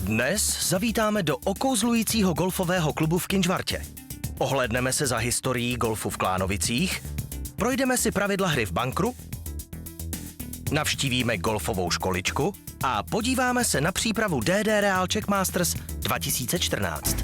Dnes zavítáme do okouzlujícího golfového klubu v Kynžvartě. Ohlédneme se za historií golfu v Klánovicích, projdeme si pravidla hry v bankru, navštívíme golfovou školičku a podíváme se na přípravu DD Real Czech Masters 2014.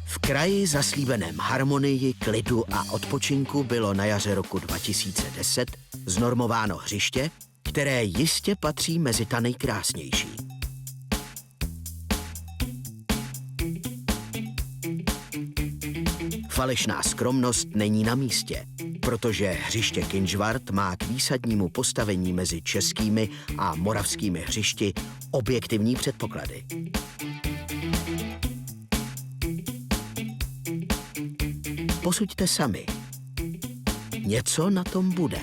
V kraji zaslíbeném harmonii, klidu a odpočinku bylo na jaře roku 2010 znormováno hřiště, které jistě patří mezi ta nejkrásnější. Falešná skromnost není na místě, protože hřiště Kynžvart má k výsadnímu postavení mezi českými a moravskými hřišti objektivní předpoklady. Posuďte sami. Něco na tom bude.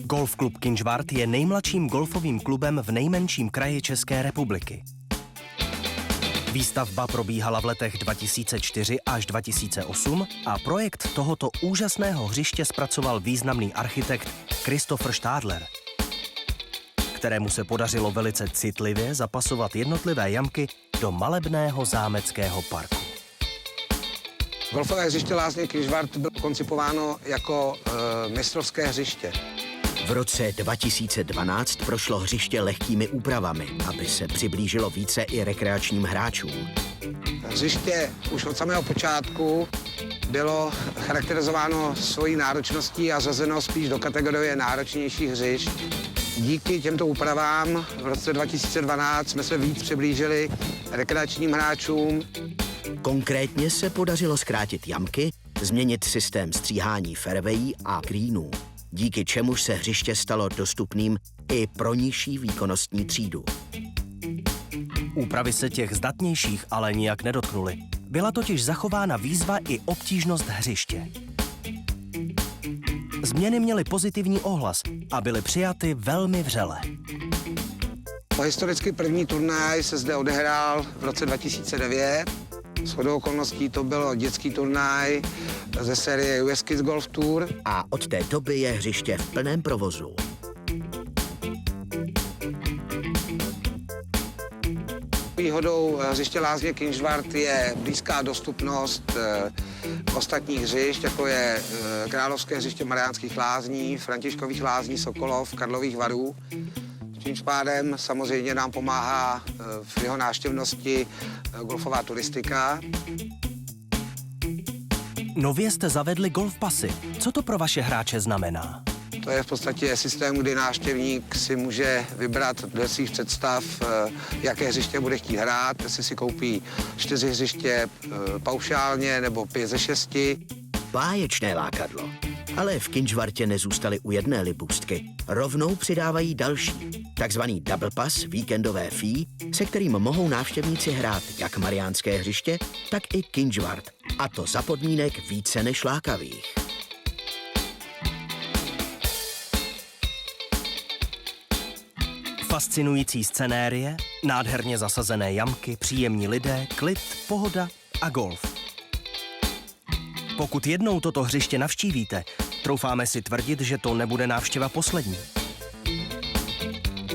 Golf klub Kynžvart je nejmladším golfovým klubem v nejmenším kraji České republiky. Výstavba probíhala v letech 2004 až 2008 a projekt tohoto úžasného hřiště zpracoval významný architekt Christopher Stadler, kterému se podařilo velice citlivě zapasovat jednotlivé jamky do malebného zámeckého parku. Golfové hřiště Lázně Kynžvart bylo koncipováno jako mistrovské hřiště. V roce 2012 prošlo hřiště lehkými úpravami, aby se přiblížilo více i rekreačním hráčům. Hřiště už od samého počátku bylo charakterizováno svojí náročností a řazeno spíš do kategorie náročnějších hřišť. Díky těmto úpravám v roce 2012 jsme se víc přiblížili rekreačním hráčům. Konkrétně se podařilo zkrátit jamky, změnit systém stříhání fairwayí a greenů, díky čemuž se hřiště stalo dostupným i pro nižší výkonnostní třídu. Úpravy se těch zdatnějších ale nijak nedotknuly. Byla totiž zachována výzva i obtížnost hřiště. Změny měly pozitivní ohlas a byly přijaty velmi vřele. Historicky první turnaj se zde odehrál v roce 2009. Shodou okolností to byl dětský turnaj ze série US Kids Golf Tour. A od té doby je hřiště v plném provozu. Výhodou hřiště Lázně Kynžvart je blízká dostupnost ostatních hřišť, jako je Královské hřiště Mariánských lázní, Františkových lázní, Sokolov, Karlových Varů. Tím pádem samozřejmě nám pomáhá v jeho návštěvnosti golfová turistika. Nově jste zavedli golf pasy. Co to pro vaše hráče znamená? To je v podstatě systém, kdy návštěvník si může vybrat dle svých představ, jaké hřiště bude chtít hrát, jestli si koupí 4 hřiště paušálně nebo 5 ze 6. Báječné lákadlo. Ale v Kynžvartě nezůstali u jedné libůstky. Rovnou přidávají další, takzvaný double pass, víkendové fee, se kterým mohou návštěvníci hrát jak mariánské hřiště, tak i Kynžvart. A to za podmínek více než lákavých. Fascinující scenérie, nádherně zasazené jamky, příjemní lidé, klid, pohoda a golf. Pokud jednou toto hřiště navštívíte, troufáme si tvrdit, že to nebude návštěva poslední.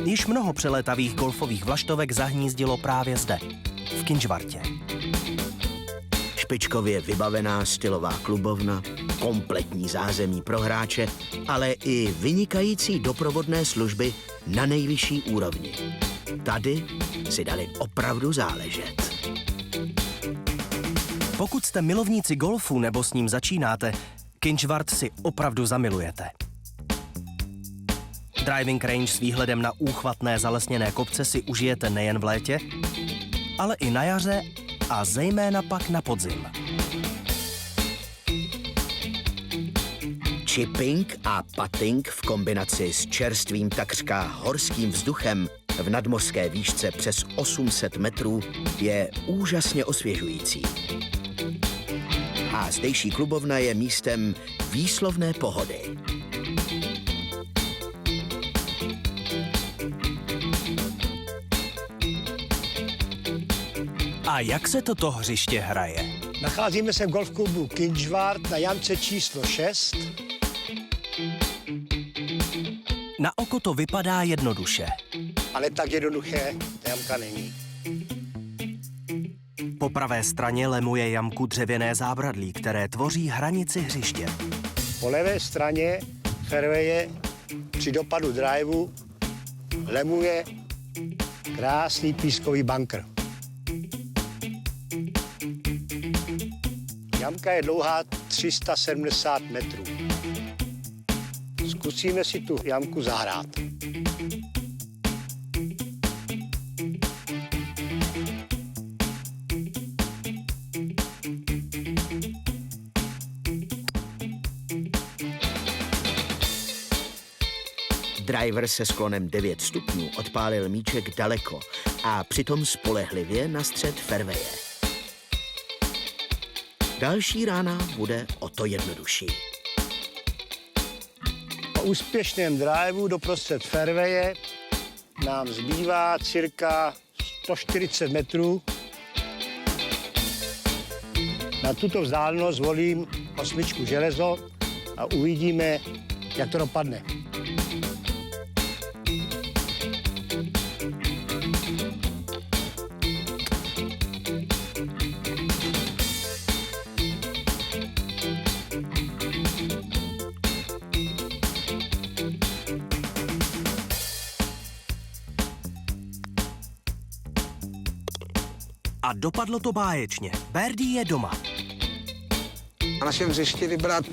Již mnoho přelétavých golfových vlaštovek zahnízdilo právě zde, v Kynžvartě. Špičkově vybavená stylová klubovna, kompletní zázemí pro hráče, ale i vynikající doprovodné služby na nejvyšší úrovni. Tady si dali opravdu záležet. Pokud jste milovníci golfu nebo s ním začínáte, Kynžvart si opravdu zamilujete. Driving range s výhledem na úchvatné zalesněné kopce si užijete nejen v létě, ale i na jaře a zejména pak na podzim. Chipping a putting v kombinaci s čerstvým takřka horským vzduchem v nadmořské výšce přes 800 metrů je úžasně osvěžující. A zdejší klubovna je místem výslovné pohody. A jak se toto hřiště hraje? Nacházíme se v golfklubu Kinžvart na jamce číslo 6. Na oko to vypadá jednoduše. Ale tak jednoduché ta jamka není. Po pravé straně lemuje jamku dřevěné zábradlí, které tvoří hranici hřiště. Po levé straně fairwaye při dopadu driveu lemuje krásný pískový bunkr. Jamka je dlouhá 370 metrů. Zkusíme si tu jamku zahrát. Driver se sklonem 9 stupňů odpálil míček daleko a přitom spolehlivě na střed fairwaye. Další rána bude o to jednodušší. Po úspěšném driveu doprostřed fairwaye nám zbývá cirka 140 metrů. Na tuto vzdálenost zvolím 8 železo a uvidíme, jak to dopadne. A dopadlo to báječně. Birdie je doma. Na našem hřišti vybrat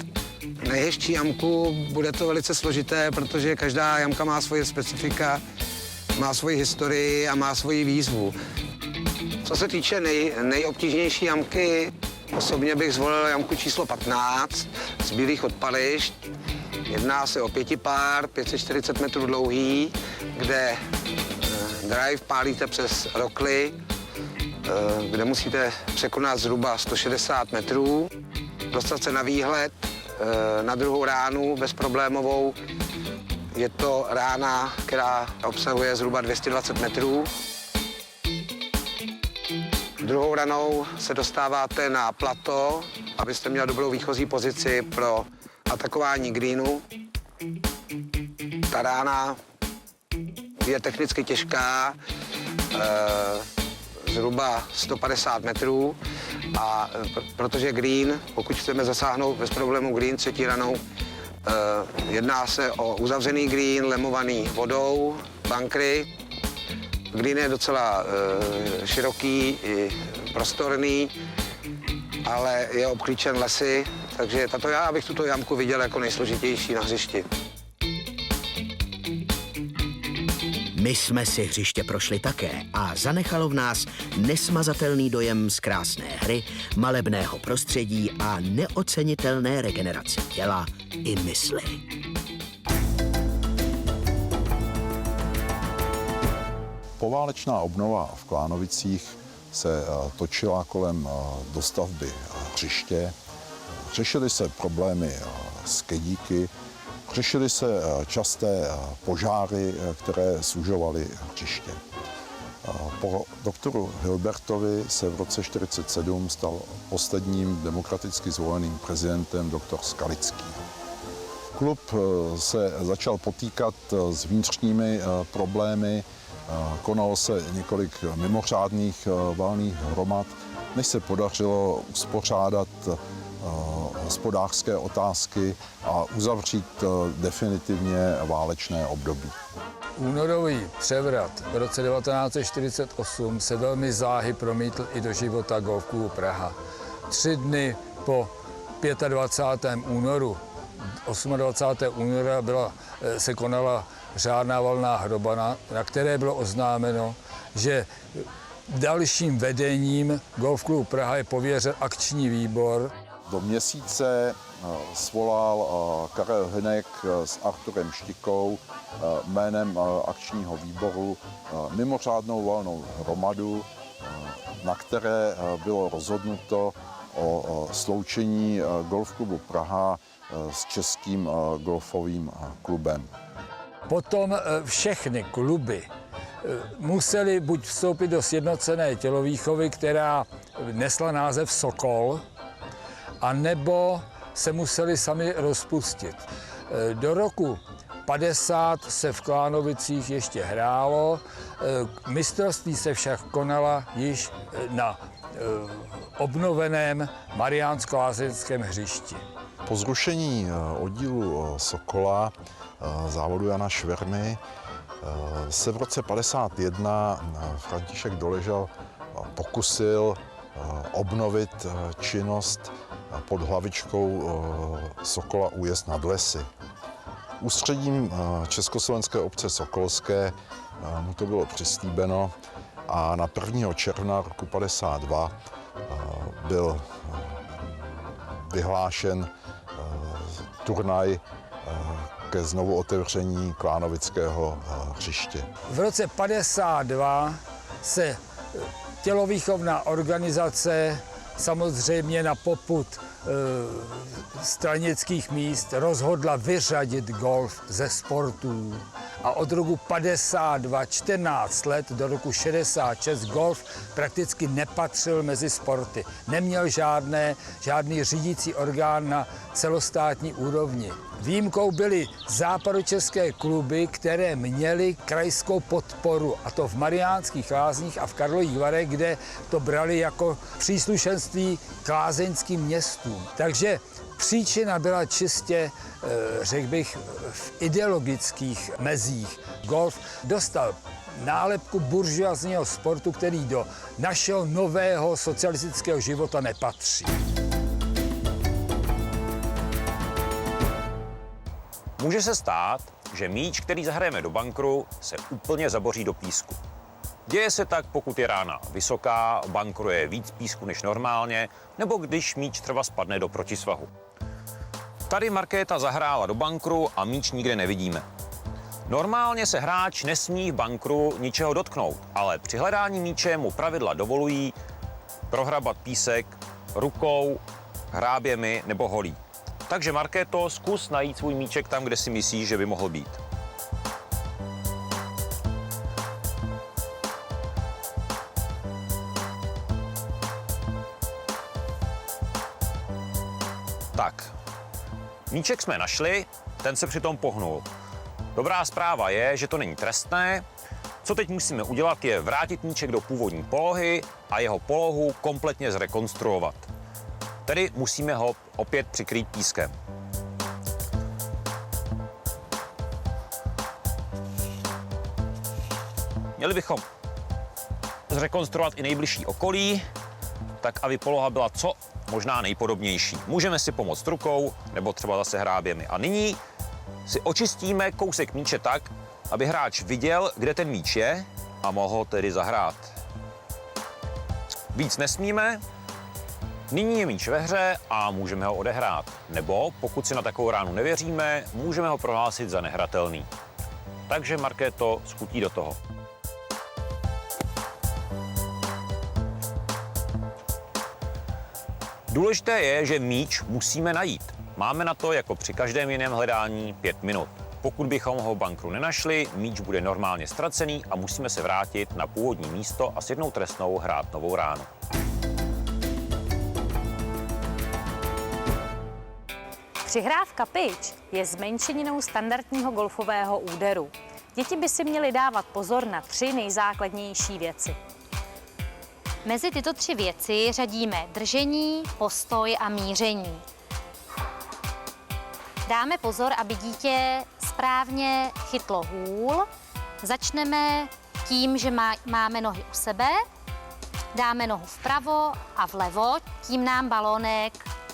nejhezčí jamku bude to velice složité, protože každá jamka má svoje specifika, má svoji historii a má svoji výzvu. Co se týče nejobtížnější jamky, osobně bych zvolil jamku číslo 15 z Bílých odpališť. Jedná se o 5 pár, 540 metrů dlouhý, kde drive pálíte přes rokly, kde musíte překonat zhruba 160 metrů, dostat se na výhled na druhou ránu bezproblémovou. Je to rána, která obsahuje zhruba 220 metrů. Druhou ranou se dostáváte na plato, abyste měl dobrou výchozí pozici pro atakování greenu. Ta rána je technicky těžká, zhruba 150 metrů a protože green, pokud chceme zasáhnout bez problému green třetí ranou, jedná se o uzavřený green, lemovaný vodou, bunkry. Green je docela široký i prostorný, ale je obklíčen lesy, takže já bych tuto jamku viděl jako nejsložitější na hřišti. My jsme si hřiště prošli také a zanechalo v nás nesmazatelný dojem z krásné hry, malebného prostředí a neocenitelné regenerace těla i mysli. Poválečná obnova v Klánovicích se točila kolem dostavby hřiště. Řešily se problémy s kedíky, řešily se časté požáry, které sužovaly hřiště. Po doktoru Hilbertovi se v roce 1947 stal posledním demokraticky zvoleným prezidentem doktor Skalický. Klub se začal potýkat s vnitřními problémy, konalo se několik mimořádných valných hromad, než se podařilo uspořádat hospodářské otázky a uzavřít definitivně válečné období. Únorový převrat v roce 1948 se velmi záhy promítl i do života golfklubu Praha. 3 dny po 25. únoru, 28. února se konala řádná valná hroba, na které bylo oznámeno, že dalším vedením golfklubu Praha je pověřen akční výbor. Do měsíce svolal Karel Hynek s Arturem Štikou jménem akčního výboru mimořádnou valnou hromadu, na které bylo rozhodnuto o sloučení golfklubu Praha s Českým golfovým klubem. Potom všechny kluby museli buď vstoupit do sjednocené tělovýchovy, která nesla název Sokol, anebo se museli sami rozpustit. Do roku 50 se v Klánovicích ještě hrálo, mistrovství se však konala již na obnoveném Mariánsko-lázeňském hřišti. Po zrušení oddílu Sokola, závodu Jana Švermy, se v roce 51 František Doležal pokusil obnovit činnost pod hlavičkou Sokola Újezd nad Lesy. Ústředím Československé obce Sokolské mu to bylo přislíbeno a na 1. června roku 52 byl vyhlášen turnaj ke znovu otevření Klánovického hřiště. V roce 52 se tělovýchovná organizace samozřejmě na popud stranických míst rozhodla vyřadit golf ze sportů. A od roku 52, 14 let do roku 66 golf prakticky nepatřil mezi sporty. Neměl žádný řídící orgán na celostátní úrovni. Výjimkou byly západočeské kluby, které měly krajskou podporu, a to v Mariánských Lázních a v Karlových Varech, kde to brali jako příslušenství k lázeňským městům. Takže příčina byla čistě, řekl bych, v ideologických mezích. Golf dostal nálepku buržoazního sportu, který do našeho nového socialistického života nepatří. Může se stát, že míč, který zahrajeme do bankru, se úplně zaboří do písku. Děje se tak, pokud je rána vysoká, bankru je víc písku než normálně, nebo když míč třeba spadne do protisvahu. Tady Markéta zahrála do bankru a míč nikde nevidíme. Normálně se hráč nesmí v bankru ničeho dotknout, ale při hledání míče mu pravidla dovolují prohrabat písek rukou, hráběmi nebo holí. Takže Markéto, zkus najít svůj míček tam, kde si myslíš, že by mohl být. Tak, míček jsme našli, ten se přitom pohnul. Dobrá zpráva je, že to není trestné. Co teď musíme udělat, je vrátit míček do původní polohy a jeho polohu kompletně zrekonstruovat. Tedy musíme ho opět přikrýt pískem. Měli bychom zrekonstruovat i nejbližší okolí, tak aby poloha byla co možná nejpodobnější. Můžeme si pomoct rukou nebo třeba zase hráběmi. A nyní si očistíme kousek míče tak, aby hráč viděl, kde ten míč je a mohl ho tedy zahrát. Víc nesmíme. Nyní je míč ve hře a můžeme ho odehrát. Nebo pokud si na takovou ránu nevěříme, můžeme ho prohlásit za nehratelný. Takže Markéto, schutí do toho. Důležité je, že míč musíme najít. Máme na to, jako při každém jiném hledání, 5 minut. Pokud bychom ho v bankru nenašli, míč bude normálně ztracený a musíme se vrátit na původní místo a s jednou trestnou hrát novou ránu. Přihrávka pitch je zmenšeninou standardního golfového úderu. Děti by si měly dávat pozor na 3 nejzákladnější věci. Mezi tyto 3 věci řadíme držení, postoj a míření. Dáme pozor, aby dítě správně chytlo hůl. Začneme tím, že máme nohy u sebe, dáme nohu vpravo a vlevo, tím nám balónek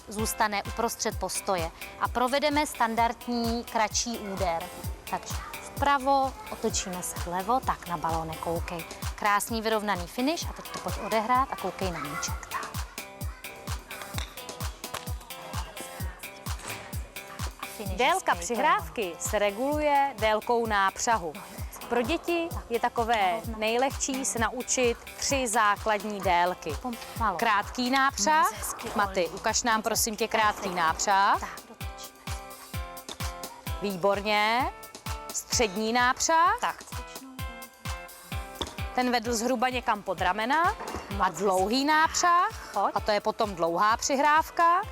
zůstane uprostřed postoje a provedeme standardní kratší úder. Takže vpravo, otočíme se vlevo, tak na balónek koukej. Krásný vyrovnaný finish a teď to pojď odehrát a koukej na míček. Tak. Délka přihrávky se reguluje délkou nápřahu. Pro děti je takové nejlehčí se naučit 3 základní délky. Krátký nápřah. Maty, ukaž nám prosím tě krátký nápřah. Výborně. Střední nápřah. ten vedl zhruba někam pod ramena a dlouhý nápřah, a to je potom dlouhá přihrávka.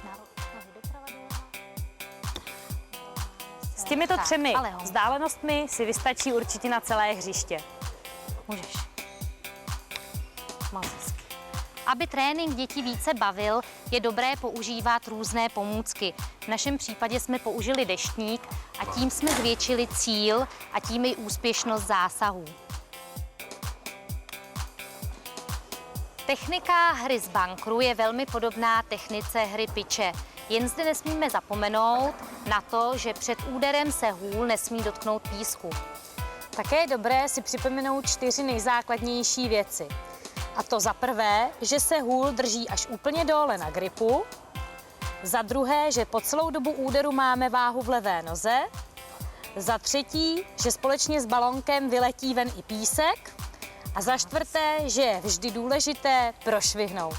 S těmito 3 vzdálenostmi si vystačí určitě na celé hřiště. Můžeš. Moc hezky. Aby trénink dětí více bavil, je dobré používat různé pomůcky. V našem případě jsme použili deštník a tím jsme zvětšili cíl a tím i úspěšnost zásahů. Technika hry z bankru je velmi podobná technice hry piče. Jen zde nesmíme zapomenout na to, že před úderem se hůl nesmí dotknout písku. Také je dobré si připomenout 4 nejzákladnější věci. A to za prvé, že se hůl drží až úplně dole na gripu. Za druhé, že po celou dobu úderu máme váhu v levé noze. Za třetí, že společně s balonkem vyletí ven i písek. A za čtvrté, že je vždy důležité prošvihnout.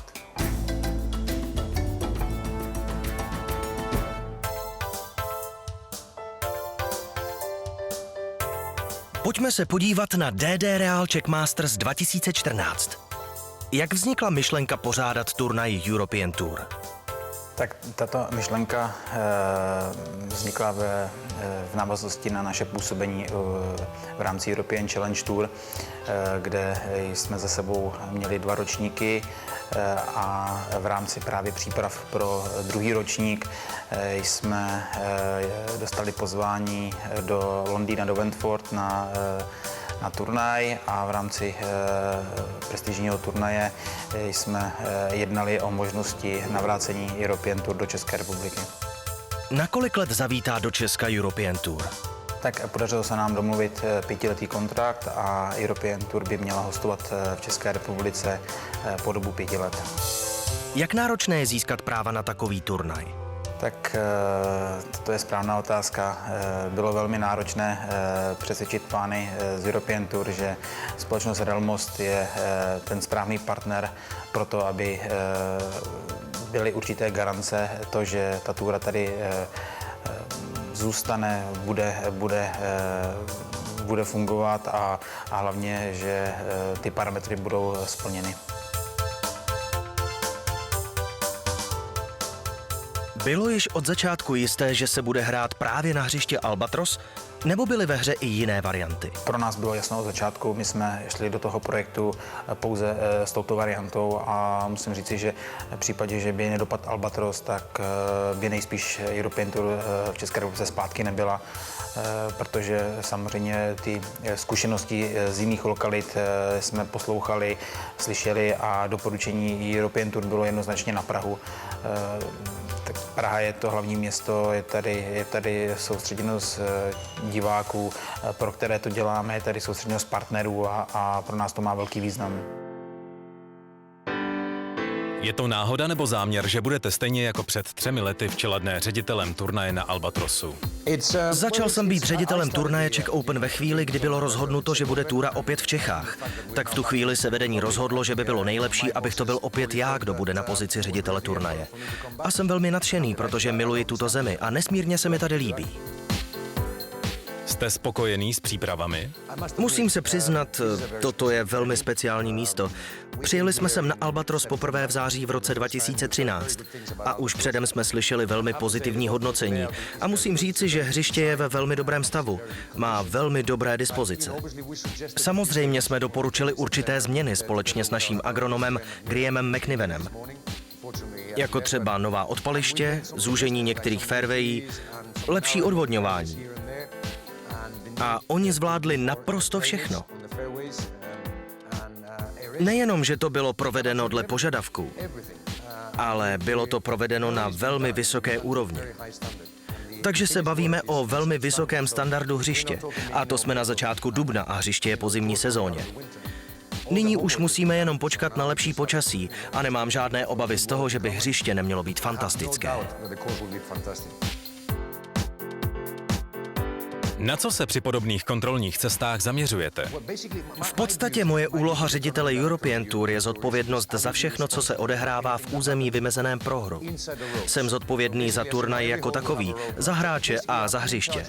Pojďme se podívat na DD Real Czech Masters 2014. Jak vznikla myšlenka pořádat turnaj European Tour? Tak tato myšlenka vznikla v návaznosti na naše působení v rámci European Challenge Tour, kde jsme za sebou měli 2 ročníky a v rámci právě příprav pro druhý ročník jsme dostali pozvání do Londýna, do Wentford na turnaj a v rámci prestižního turnaje jsme jednali o možnosti navrácení European Tour do České republiky. Na kolik let zavítá do Česka European Tour? Tak podařilo se nám domluvit 5letý kontrakt a European Tour by měla hostovat v České republice po dobu 5 let. Jak náročné je získat práva na takový turnaj? Tak to je správná otázka. Bylo velmi náročné přesvědčit pány z European Tour, že společnost Relmost je ten správný partner pro to, aby byly určité garance, to, že ta túra tady zůstane, bude fungovat a hlavně, že ty parametry budou splněny. Bylo již od začátku jisté, že se bude hrát právě na hřiště Albatros, nebo byly ve hře i jiné varianty? Pro nás bylo jasno od začátku, my jsme šli do toho projektu pouze s touto variantou a musím říci, že v případě, že by nedopadl Albatros, tak by nejspíš European Tour v České republice zpátky nebyla, protože samozřejmě ty zkušenosti z jiných lokalit jsme poslouchali, slyšeli a doporučení European Tour bylo jednoznačně na Prahu. Tak Praha je to hlavní město, je tady soustředěnost diváků, pro které to děláme, je tady soustředěnost partnerů a pro nás to má velký význam. Je to náhoda nebo záměr, že budete stejně jako před 3 lety v čele dne ředitelem turnaje na Albatrosu? Začal jsem být ředitelem turnaje Czech Open ve chvíli, kdy bylo rozhodnuto, že bude túra opět v Čechách. Tak v tu chvíli se vedení rozhodlo, že by bylo nejlepší, abych to byl opět já, kdo bude na pozici ředitele turnaje. A jsem velmi nadšený, protože miluji tuto zemi a nesmírně se mi tady líbí. Jste spokojený s přípravami? Musím se přiznat, toto je velmi speciální místo. Přijeli jsme sem na Albatros poprvé v září v roce 2013 a už předem jsme slyšeli velmi pozitivní hodnocení. A musím říci, že hřiště je ve velmi dobrém stavu. Má velmi dobré dispozice. Samozřejmě jsme doporučili určité změny společně s naším agronomem Grahamem McNivenem. Jako třeba nová odpaliště, zúžení některých fairwayí, lepší odvodňování. A oni zvládli naprosto všechno. Nejenom, že to bylo provedeno dle požadavků, ale bylo to provedeno na velmi vysoké úrovni. Takže se bavíme o velmi vysokém standardu hřiště. A to jsme na začátku dubna a hřiště je po zimní sezóně. Nyní už musíme jenom počkat na lepší počasí a nemám žádné obavy z toho, že by hřiště nemělo být fantastické. Na co se při podobných kontrolních cestách zaměřujete? V podstatě moje úloha ředitele European Tour je zodpovědnost za všechno, co se odehrává v území vymezeném pro hru. Jsem zodpovědný za turnaj jako takový, za hráče a za hřiště.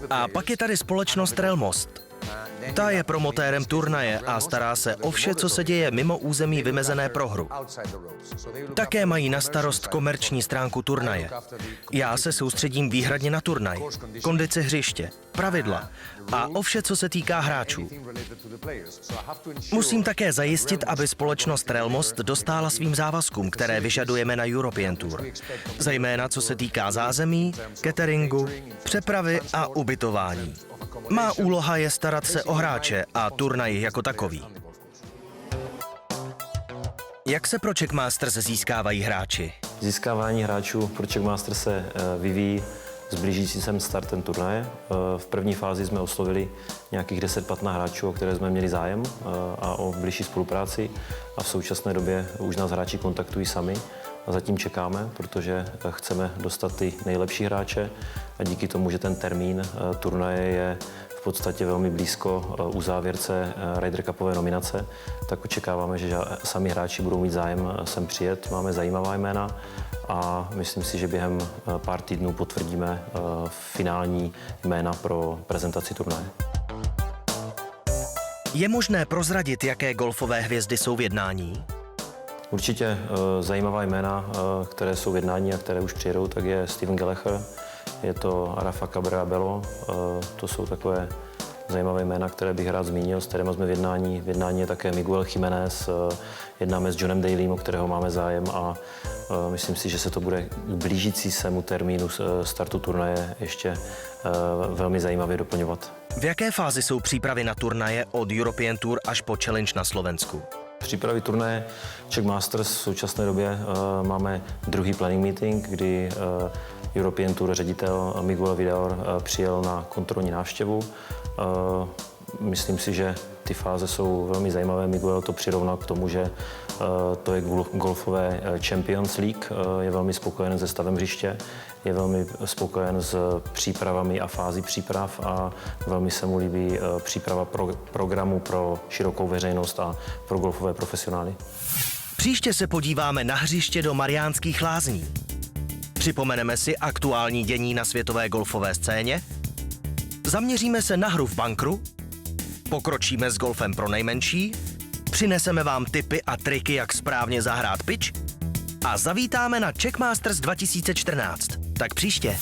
A pak je tady společnost Relmost. Ta je promotérem turnaje a stará se o vše, co se děje mimo území vymezené pro hru. Také mají na starost komerční stránku turnaje. Já se soustředím výhradně na turnaj, kondici hřiště, pravidla a o vše, co se týká hráčů. Musím také zajistit, aby společnost Relmost dostála svým závazkům, které vyžadujeme na European Tour. Zejména co se týká zázemí, cateringu, přepravy a ubytování. Má úloha je starat se o hráče a turnaj jako takový. Jak se pro Czech Masters získávají hráči? Získávání hráčů pro Czech Masters se vyvíjí s blížící sem startem turnaje. V první fázi jsme oslovili nějakých 10-15 hráčů, o které jsme měli zájem a o blížší spolupráci. A v současné době už nás hráči kontaktují sami a zatím čekáme, protože chceme dostat ty nejlepší hráče a díky tomu, že ten termín turnaje je v podstatě velmi blízko u závěrce Ryder Cupové nominace, tak očekáváme, že sami hráči budou mít zájem sem přijet. Máme zajímavá jména a myslím si, že během pár týdnů potvrdíme finální jména pro prezentaci turnaje. Je možné prozradit, jaké golfové hvězdy jsou v jednání? Určitě zajímavá jména, které jsou v jednání a které už přijedou, tak je Steven Gallagher, je to Rafa Cabrera-Bello, to jsou takové zajímavé jména, které bych rád zmínil, s kterými jsme v jednání. V jednání je také Miguel Jiménez, jednáme s Johnem Dalym, o kterého máme zájem a myslím si, že se to bude blížící se mu termínu startu turnaje ještě velmi zajímavě doplňovat. V jaké fázi jsou přípravy na turnaje od European Tour až po Challenge na Slovensku? Přípravy turnaje Czech Masters v současné době máme druhý planning meeting, kdy European Tour ředitel Miguel Vidal přijel na kontrolní návštěvu. Myslím si, že ty fáze jsou velmi zajímavé. Miguel to přirovnal k tomu, že to je golfové Champions League. Je velmi spokojen se stavem hřiště, je velmi spokojen s přípravami a fází příprav a velmi se mu líbí příprava programu pro širokou veřejnost a pro golfové profesionály. Příště se podíváme na hřiště do Mariánských Lázní. Připomeneme si aktuální dění na světové golfové scéně, zaměříme se na hru v bunkru, pokročíme s golfem pro nejmenší, přineseme vám tipy a triky, jak správně zahrát pitch a zavítáme na Czech Masters 2014. Tak příště.